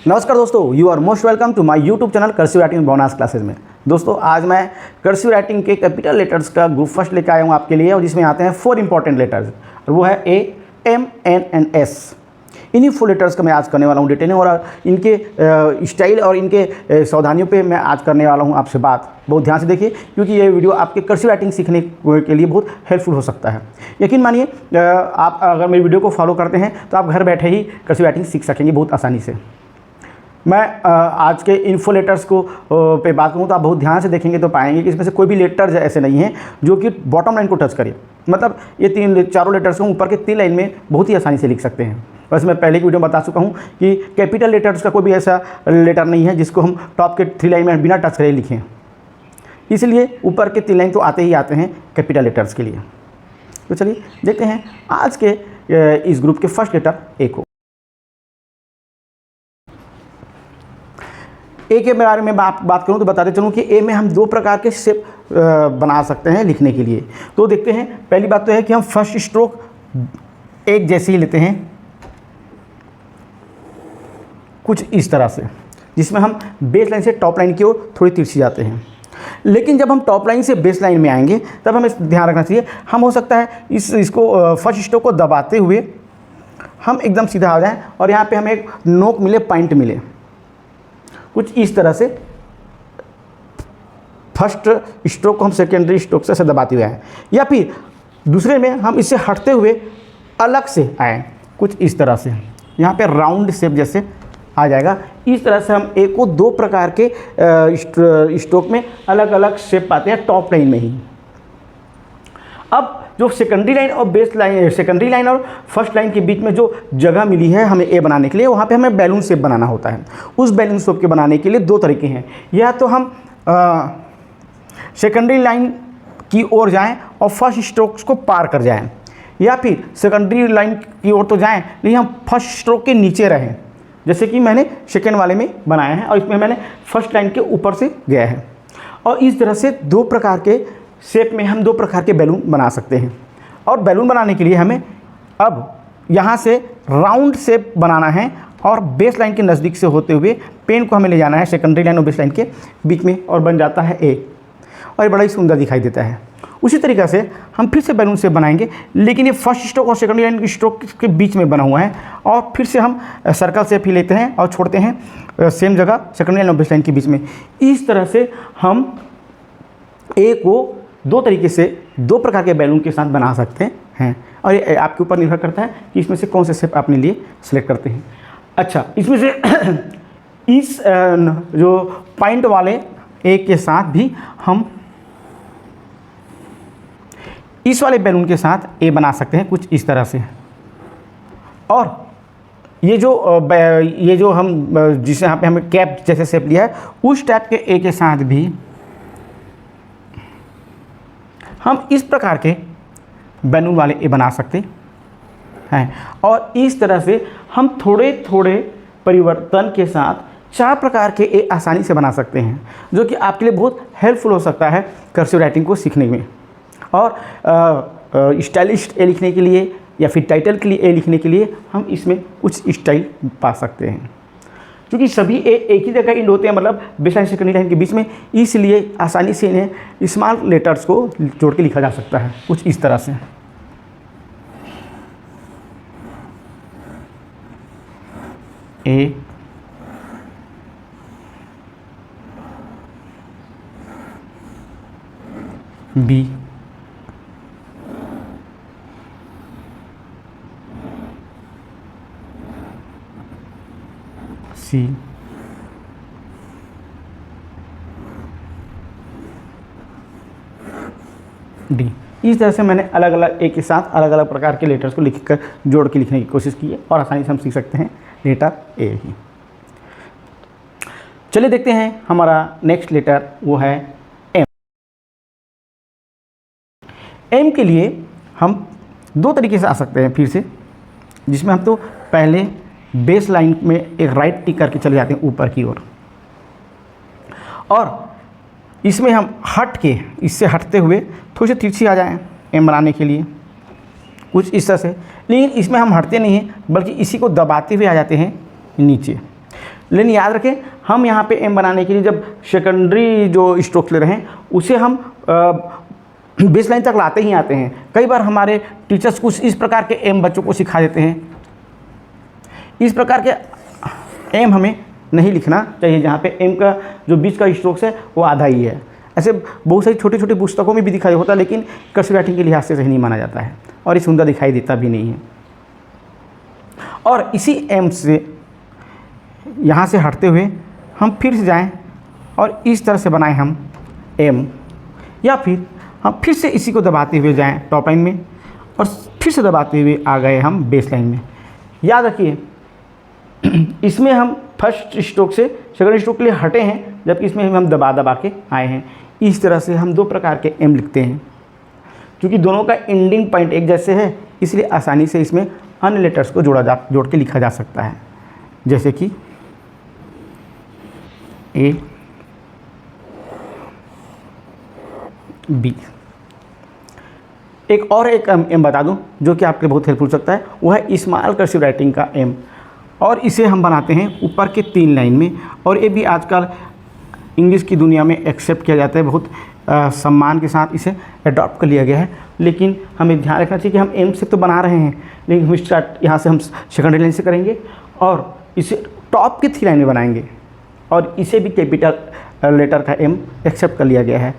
नमस्कार दोस्तों, you are most welcome to my YouTube channel cursive writing bonus classes में। दोस्तों आज मैं कर्सिव राइटिंग के कैपिटल लेटर्स का ग्रुप फर्स्ट लेकर आया हूँ आपके लिए, और जिसमें आते हैं 4 इंपॉर्टेंट लेटर्स, और वो है ए, एम, एन एंड एस। इन्हीं 4 लेटर्स का मैं आज करने वाला हूँ डिटेलिंग, और इनके स्टाइल और इनके सावधानियों पे मैं आज करने वाला हूँ आपसे बात। बहुत ध्यान से देखिए, क्योंकि ये वीडियो आपके कर्सिव राइटिंग सीखने के लिए बहुत हेल्पफुल हो सकता है। यकीन मानिए, आप अगर मेरी वीडियो को फॉलो करते हैं तो आप घर बैठे ही कर्सिव राइटिंग सीख सकेंगे बहुत आसानी से। मैं आज के इन्फो लेटर्स को पे बात करूँ तो आप बहुत ध्यान से देखेंगे तो पाएंगे कि इसमें से कोई भी लेटर्स ऐसे नहीं है जो कि बॉटम लाइन को टच करे। मतलब ये चारों लेटर्स को ऊपर के 3 लाइन में बहुत ही आसानी से लिख सकते हैं। वैसे मैं पहले की वीडियो में बता चुका हूँ कि कैपिटल लेटर्स का कोई भी ऐसा लेटर नहीं है जिसको हम टॉप के 3 लाइन में बिना टच करे लिखें, इसलिए ऊपर के 3 लाइन तो आते ही आते हैं कैपिटल लेटर्स के लिए। तो चलिए देखते हैं आज के इस ग्रुप के फर्स्ट लेटर ए को। ए के बारे में बात करूं तो बताते चलूं कि ए में हम 2 प्रकार के शेप बना सकते हैं लिखने के लिए। तो देखते हैं, पहली बात तो है कि हम फर्स्ट स्ट्रोक एक जैसे ही लेते हैं, कुछ इस तरह से, जिसमें हम बेस लाइन से टॉप लाइन की ओर थोड़ी तिरछी जाते हैं। लेकिन जब हम टॉप लाइन से बेस लाइन में आएंगे तब हमें ध्यान रखना चाहिए, हम हो सकता है इसको फर्स्ट स्ट्रोक को दबाते हुए हम एकदम सीधा आ जाएं और यहाँ पे हमें एक नोक मिले, पॉइंट मिले, कुछ इस तरह से फर्स्ट स्ट्रोक को हम सेकेंडरी स्ट्रोक से दबाते हुए आए, या फिर दूसरे में हम इससे हटते हुए अलग से आए, कुछ इस तरह से, यहाँ पे राउंड शेप जैसे आ जाएगा। इस तरह से हम ए को 2 प्रकार के स्ट्रोक में अलग अलग शेप पाते हैं टॉप लाइन में ही। अब जो सेकेंडरी लाइन और बेस लाइन, सेकेंडरी लाइन और फर्स्ट लाइन के बीच में जो जगह मिली है हमें ए बनाने के लिए, वहाँ पे हमें बैलून शेप बनाना होता है। उस बैलून शेप के बनाने के लिए 2 तरीके हैं, या तो हम सेकेंडरी लाइन की ओर जाएं और फर्स्ट स्ट्रोक्स को पार कर जाएं, या फिर सेकेंडरी लाइन की ओर तो जाएं लेकिन हम फर्स्ट स्ट्रोक के नीचे रहें, जैसे कि मैंने सेकेंड वाले में बनाया है और इसमें मैंने फर्स्ट लाइन के ऊपर से गया है। और इस तरह से 2 प्रकार के शेप में हम 2 प्रकार के बैलून बना सकते हैं। और बैलून बनाने के लिए हमें अब यहाँ से राउंड शेप बनाना है और बेस लाइन के नज़दीक से होते हुए पेन को हमें ले जाना है सेकेंडरी लाइन और बेस लाइन के बीच में, और बन जाता है ए, और ये बड़ा ही सुंदर दिखाई देता है। उसी तरीक़े से हम फिर से बैलून शेप बनाएंगे, लेकिन ये फर्स्ट स्ट्रोक और सेकेंडरी लाइन स्ट्रोक के बीच में बना हुआ है, और फिर से हम सर्कल शेप ही लेते हैं और छोड़ते हैं सेम जगह सेकेंडरी लाइन और बेस लाइन के बीच में। इस तरह से हम ए को 2 तरीके से 2 प्रकार के बैलून के साथ बना सकते हैं, और ये आपके ऊपर निर्भर करता है कि इसमें से कौन से शेप अपने लिए सिलेक्ट करते हैं। अच्छा, इसमें से इस जो पॉइंट वाले ए के साथ भी हम इस वाले बैलून के साथ ए बना सकते हैं, कुछ इस तरह से। और ये जो हम जिसे यहाँ पे हमें कैप जैसे शेप लिया है, उस टाइप के ए के साथ भी हम इस प्रकार के बैलून वाले ए बना सकते हैं। और इस तरह से हम थोड़े थोड़े परिवर्तन के साथ 4 प्रकार के ए आसानी से बना सकते हैं, जो कि आपके लिए बहुत हेल्पफुल हो सकता है कर्सिव राइटिंग को सीखने में। और स्टाइलिश ए लिखने के लिए या फिर टाइटल के लिए ए लिखने के लिए हम इसमें कुछ स्टाइल पा सकते हैं, क्योंकि सभी ए एक ही जगह इंड होते हैं, मतलब बेस लाइन सेकेंडरी लाइन के बीच में, इसलिए आसानी से इन्हें स्मॉल लेटर्स को जोड़ के लिखा जा सकता है, कुछ इस तरह से। ए, बी, सी, डी। इस तरह से मैंने अलग अलग एक के साथ अलग अलग प्रकार के लेटर्स को लिखकर जोड़ के लिखने की कोशिश की है, और आसानी से हम सीख सकते हैं लेटर ए ही। चलिए देखते हैं हमारा नेक्स्ट लेटर, वो है एम। एम के लिए हम 2 तरीके से आ सकते हैं फिर से, जिसमें हम तो पहले बेस लाइन में एक राइट टिक करके चले जाते हैं ऊपर की ओर, और इसमें हम हट के, इससे हटते हुए थोड़ी सी तिरछी आ जाएं एम बनाने के लिए, कुछ इस तरह से। लेकिन इसमें हम हटते नहीं हैं, बल्कि इसी को दबाते हुए आ जाते हैं नीचे। लेकिन याद रखें, हम यहाँ पे एम बनाने के लिए जब सेकेंडरी जो स्ट्रोक्स ले रहे हैं उसे हम बेस लाइन तक लाते ही आते हैं। कई बार हमारे टीचर्स कुछ इस प्रकार के एम बच्चों को सिखा देते हैं, इस प्रकार के एम हमें नहीं लिखना चाहिए, जहाँ पे एम का जो बीच का स्ट्रोक्स है वो आधा ही है। ऐसे बहुत सारी छोटी छोटी पुस्तकों में भी दिखाई होता है, लेकिन कर्सिव राइटिंग के लिहाज से सही नहीं माना जाता है और ये सुंदर दिखाई देता भी नहीं है। और इसी एम से यहाँ से हटते हुए हम फिर से जाएं और इस तरह से बनाएं हम एम, या फिर हम फिर से इसी को दबाते हुए जाएं टॉप लाइन में और फिर से दबाते हुए आ गए हम बेस लाइन में। याद रखिए, इसमें हम फर्स्ट स्ट्रोक से सेकंड स्ट्रोक के लिए हटे हैं, जबकि इसमें हम दबा दबा के आए हैं। इस तरह से हम दो प्रकार के एम लिखते हैं। क्योंकि दोनों का एंडिंग पॉइंट एक जैसे है, इसलिए आसानी से इसमें अन्य लेटर्स को जोड़ के लिखा जा सकता है, जैसे कि ए, बी। एक और एक एम बता दूं जो कि आपके बहुत हेल्पफुल सकता है, वो है स्मॉल कर्सिव राइटिंग का एम, और इसे हम बनाते हैं ऊपर के 3 लाइन में। और ये भी आजकल इंग्लिश की दुनिया में एक्सेप्ट किया जाता है, बहुत सम्मान के साथ इसे अडॉप्ट कर लिया गया है। लेकिन हमें ध्यान रखना चाहिए कि हम एम से तो बना रहे हैं, लेकिन हम स्टार्ट यहाँ से हम सेकेंडरी लाइन से करेंगे और इसे टॉप के 3 लाइन में बनाएंगे, और इसे भी कैपिटल लेटर का एम एक्सेप्ट कर लिया गया है।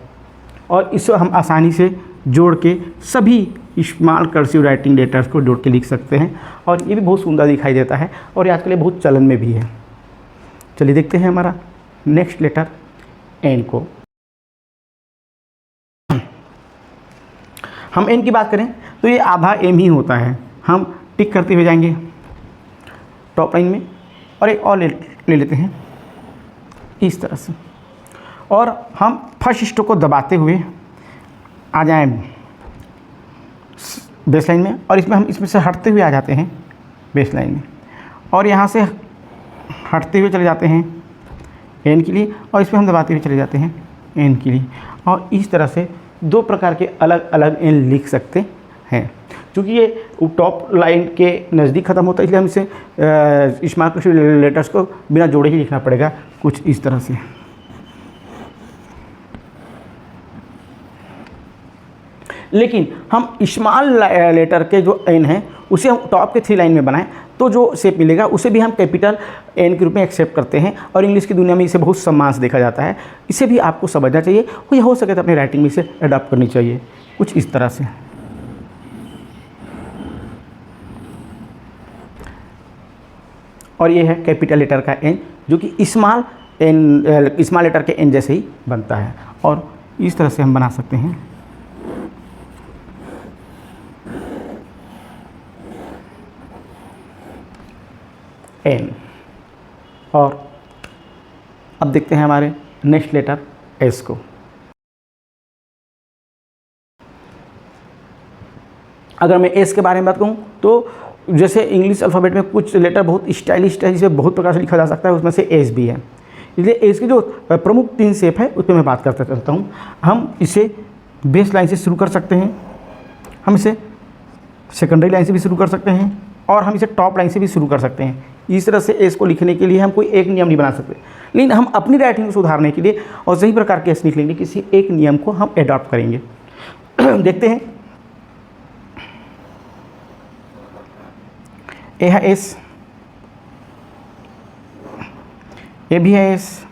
और इसे हम आसानी से जोड़ के सभी स्मॉल कर्सिव राइटिंग लेटर्स को जोड़ के लिख सकते हैं, और ये भी बहुत सुंदर दिखाई देता है और ये आजकल ये बहुत चलन में भी है। चलिए देखते हैं हमारा नेक्स्ट लेटर एन को। हम एन की बात करें तो ये आधा एम ही होता है। हम टिक करते हुए जाएंगे टॉप लाइन में और एक और ले लेते हैं इस तरह से, और हम फर्स्ट स्ट्रोक को दबाते हुए आ जाएं बेस लाइन में, और इसमें से हटते हुए आ जाते हैं बेस लाइन में, और यहाँ से हटते हुए चले जाते हैं एन के लिए, और इसमें हम दबाते हुए चले जाते हैं एन के लिए। और इस तरह से 2 प्रकार के अलग अलग एन लिख सकते हैं। क्योंकि ये टॉप लाइन के नज़दीक ख़त्म होता है, इसलिए हम इसे स्मॉल कर्सिव लेटर्स को बिना जोड़े ही लिखना पड़ेगा, कुछ इस तरह से। लेकिन हम स्मॉल लेटर के जो एन है उसे हम टॉप के 3 लाइन में बनाएं तो जो शेप मिलेगा उसे भी हम कैपिटल एन के रूप में एक्सेप्ट करते हैं, और इंग्लिश की दुनिया में इसे बहुत सम्मान से देखा जाता है। इसे भी आपको समझना चाहिए, और ये हो सके तो अपनी राइटिंग में इसे अडॉप्ट करनी चाहिए, कुछ इस तरह से। और ये है कैपिटल लेटर का एन, जो कि स्मॉल लेटर के एन जैसे ही बनता है, और इस तरह से हम बना सकते हैं एन। और अब देखते हैं हमारे नेक्स्ट लेटर एस को। अगर मैं एस के बारे में बात कहूँ तो जैसे इंग्लिश अल्फ़ाबेट में कुछ लेटर बहुत स्टाइलिश है, जिसे बहुत प्रकार से लिखा जा सकता है, उसमें से एस भी है। इसलिए एस की जो प्रमुख 3 शेप है उस पर मैं बात करता चलता हूँ। हम इसे बेस लाइन से शुरू कर सकते हैं, हम इसे सेकेंडरी लाइन से भी शुरू कर सकते हैं, और हम इसे टॉप लाइन से भी शुरू कर सकते हैं। इस तरह से एस को लिखने के लिए हम कोई एक नियम नहीं बना सकते, लेकिन हम अपनी राइटिंग को सुधारने के लिए और सही प्रकार के एस लिखने के लिए किसी एक नियम को हम एडॉप्ट करेंगे। देखते हैं, ए है एस, ए भी है एस,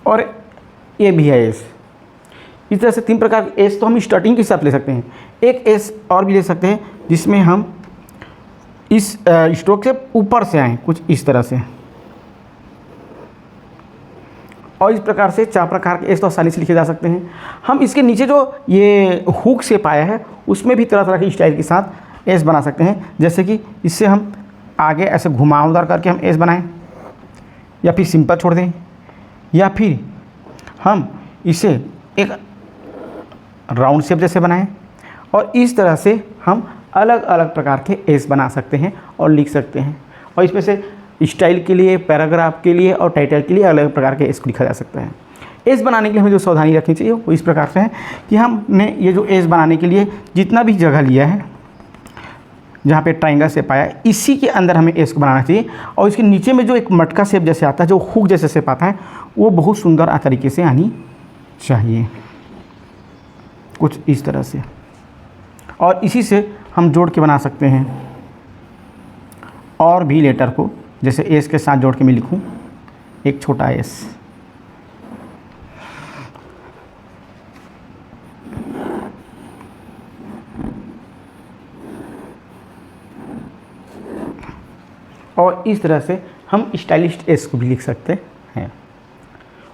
और ए भी है एस। इस तरह से 3 प्रकार के एस तो हम स्टार्टिंग के साथ ले सकते हैं। एक एस और भी ले सकते हैं जिसमें हम इस स्ट्रोक से ऊपर से आएँ, कुछ इस तरह से, और इस प्रकार से 4 प्रकार के एस तो आसानी से लिखे जा सकते हैं। हम इसके नीचे जो ये हुक शेप आया है उसमें भी तरह तरह की स्टाइल के साथ एस बना सकते हैं, जैसे कि इससे हम आगे ऐसे घुमावदार करके हम एस बनाएं, या फिर सिंपल छोड़ दें, या फिर हम इसे एक राउंड शेप जैसे बनाएं, और इस तरह से हम अलग अलग प्रकार के एस बना सकते हैं और लिख सकते हैं। और इसमें से स्टाइल के लिए, पैराग्राफ के लिए और टाइटल के लिए अलग प्रकार के एस को लिखा जा सकता है। एस बनाने के लिए हमें जो सावधानी रखनी चाहिए वो इस प्रकार से है कि हमने ये जो एस बनाने के लिए जितना भी जगह लिया है, जहाँ पे ट्राइंगल शेप आया है, इसी के अंदर हमें एस को बनाना चाहिए। और इसके नीचे में जो एक मटका शेप जैसे आता है, जो हुक जैसे शेप आता है, वो बहुत सुंदर तरीके से आनी चाहिए, कुछ इस तरह से। और इसी से हम जोड़ के बना सकते हैं और भी लेटर को, जैसे एस के साथ जोड़ के मैं लिखूं एक छोटा एस। और इस तरह से हम स्टाइलिश एस को भी लिख सकते हैं।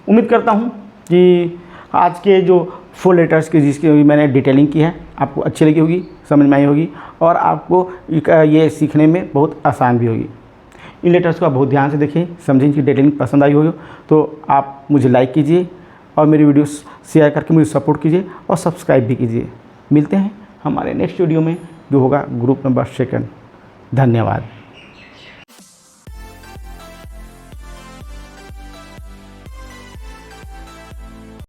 उम्मीद करता हूँ कि आज के जो 4 लेटर्स की जिसकी मैंने डिटेलिंग की है आपको अच्छी लगी होगी, समझ में आई होगी और आपको ये सीखने में बहुत आसान भी होगी। इन लेटर्स को आप बहुत ध्यान से देखें, समझें, इनकी डिटेलिंग पसंद आई हो तो आप मुझे लाइक कीजिए और मेरी वीडियोस शेयर करके मुझे सपोर्ट कीजिए और सब्सक्राइब भी कीजिए। मिलते हैं हमारे नेक्स्ट वीडियो में जो होगा ग्रुप नंबर 2। धन्यवाद।